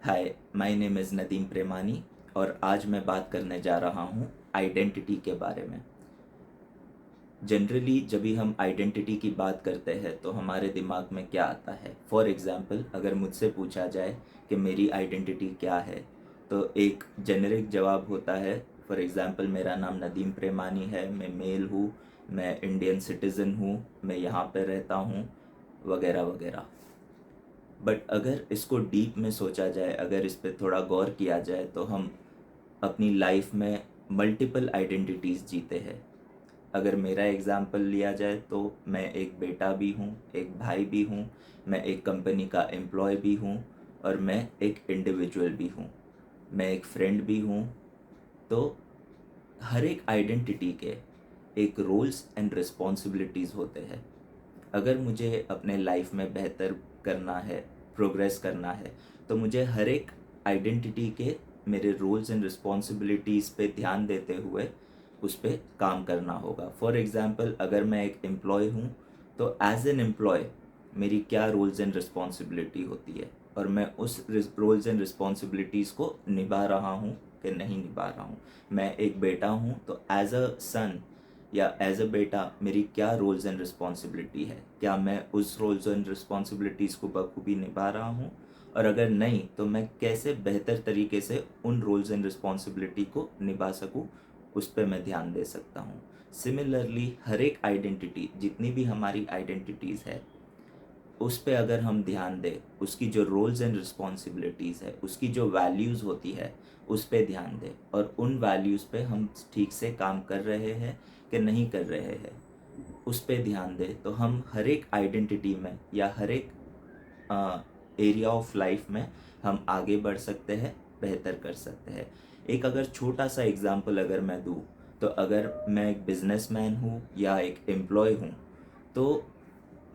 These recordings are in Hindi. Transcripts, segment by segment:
Hi, my name is Nadeem Premani और आज मैं बात करने जा रहा हूँ आइडेंटिटी के बारे में। जनरली जब भी हम आइडेंटिटी की बात करते हैं तो हमारे दिमाग में क्या आता है। फॉर एग्ज़ाम्पल अगर मुझसे पूछा जाए कि मेरी आइडेंटिटी क्या है, तो एक जेनेरिक जवाब होता है। फॉर एग्ज़ाम्पल मेरा नाम नदीम प्रेमानी है, मैं मेल हूँ, मैं इंडियन सिटीज़न हूँ, मैं यहाँ पर रहता हूँ, वगैरह वगैरह। बट अगर इसको डीप में सोचा जाए, अगर इस पर थोड़ा गौर किया जाए, तो हम अपनी लाइफ में मल्टीपल आइडेंटिटीज़ जीते हैं। अगर मेरा एग्ज़ाम्पल लिया जाए तो मैं एक बेटा भी हूँ, एक भाई भी हूँ, मैं एक कंपनी का एम्प्लॉय भी हूँ और मैं एक इंडिविजुअल भी हूँ, मैं एक फ्रेंड भी हूँ। तो हर एक आइडेंटिटी के एक रोल्स एंड रिस्पॉन्सिबिलिटीज़ होते हैं। अगर मुझे अपने लाइफ में बेहतर करना है, प्रोग्रेस करना है, तो मुझे हर एक आइडेंटिटी के मेरे रोल्स एंड रिस्पॉन्सिबिलिटीज़ पे ध्यान देते हुए उस पे काम करना होगा। फॉर एग्ज़ाम्पल अगर मैं एक एम्प्लॉय हूँ, तो एज एन एम्प्लॉय मेरी क्या रोल्स एंड रिस्पॉन्सिबिलिटी होती है और मैं उस रोल्स एंड रिस्पॉन्सिबिलिटीज़ को निभा रहा हूँ कि नहीं निभा रहा हूँ। मैं एक बेटा हूँ, तो एज अ सन या एज अ बेटा मेरी क्या रोल्स एंड रिस्पॉन्सिबिलिटी है, क्या मैं उस रोल्स एंड रिस्पॉन्सिबिलिटीज़ को बखूबी निभा रहा हूँ, और अगर नहीं तो मैं कैसे बेहतर तरीके से उन रोल्स एंड रिस्पॉन्सिबिलिटी को निभा सकूँ, उस पर मैं ध्यान दे सकता हूँ। सिमिलरली हर एक आइडेंटिटी, जितनी भी हमारी आइडेंटिटीज़ है, उस पे अगर हम ध्यान दें, उसकी जो रोल्स एंड रिस्पॉन्सिबिलिटीज़ है, उसकी जो वैल्यूज़ होती है, उस पे ध्यान दें और उन वैल्यूज़ पे हम ठीक से काम कर रहे हैं कि नहीं कर रहे हैं, उस पे ध्यान दें, तो हम हर एक आइडेंटिटी में या हर एक एरिया ऑफ लाइफ में हम आगे बढ़ सकते हैं, बेहतर कर सकते हैं। एक अगर छोटा सा एग्जांपल अगर मैं दूँ, तो अगर मैं एक बिजनेसमैन हूँ या एक एम्प्लॉय हूँ, तो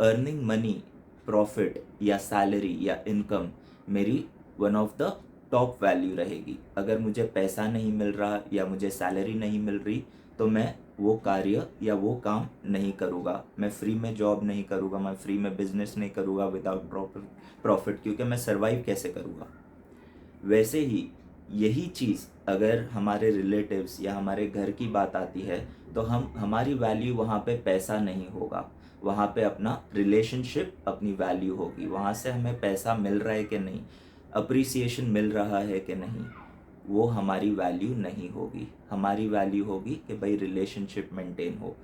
अर्निंग मनी, प्रॉफिट या सैलरी या इनकम मेरी one of the top value रहेगी। अगर मुझे पैसा नहीं मिल रहा या मुझे सैलरी नहीं मिल रही, तो मैं वो कार्य या वो काम नहीं करूँगा, मैं फ्री में जॉब नहीं करूँगा, मैं फ्री में बिजनेस नहीं करूँगा विदाउट प्रॉफिट, क्योंकि मैं सर्वाइव कैसे करूँगा। वैसे ही यही चीज़ अगर हमारे रिलेटिव्स या हमारे घर की बात आती है, तो हमारी वैल्यू वहाँ पे पैसा नहीं होगा, वहाँ पे अपना रिलेशनशिप अपनी वैल्यू होगी। वहाँ से हमें पैसा मिल रहा है कि नहीं, अप्रिसिएशन मिल रहा है कि नहीं, वो हमारी वैल्यू नहीं होगी। हमारी वैल्यू होगी कि भाई रिलेशनशिप मेंटेन हो,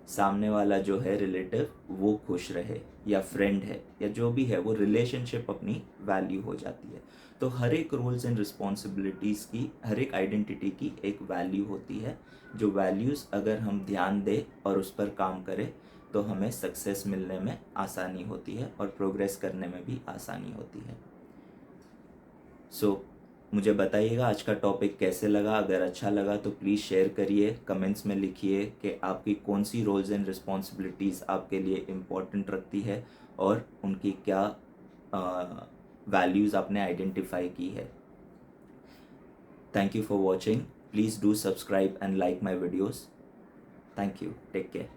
सामने वाला जो है रिलेटिव वो खुश रहे, या फ्रेंड है या जो भी है, वो रिलेशनशिप अपनी वैल्यू हो जाती है। तो हर एक रोल्स एंड रिस्पॉन्सिबिलिटीज़ की, हर एक आइडेंटिटी की एक वैल्यू होती है। जो वैल्यूज़ अगर हम ध्यान दें और उस पर काम करें, तो हमें सक्सेस मिलने में आसानी होती है और प्रोग्रेस करने में भी आसानी होती है। सो मुझे बताइएगा आज का टॉपिक कैसे लगा। अगर अच्छा लगा तो प्लीज़ शेयर करिए, कमेंट्स में लिखिए कि आपकी कौन सी रोल्स एंड रिस्पॉन्सिबिलिटीज़ आपके लिए इम्पोर्टेंट रखती है और उनकी क्या वैल्यूज़ आपने आइडेंटिफाई की है। Thank you for watching. Please do subscribe and like my videos. Thank you, take care.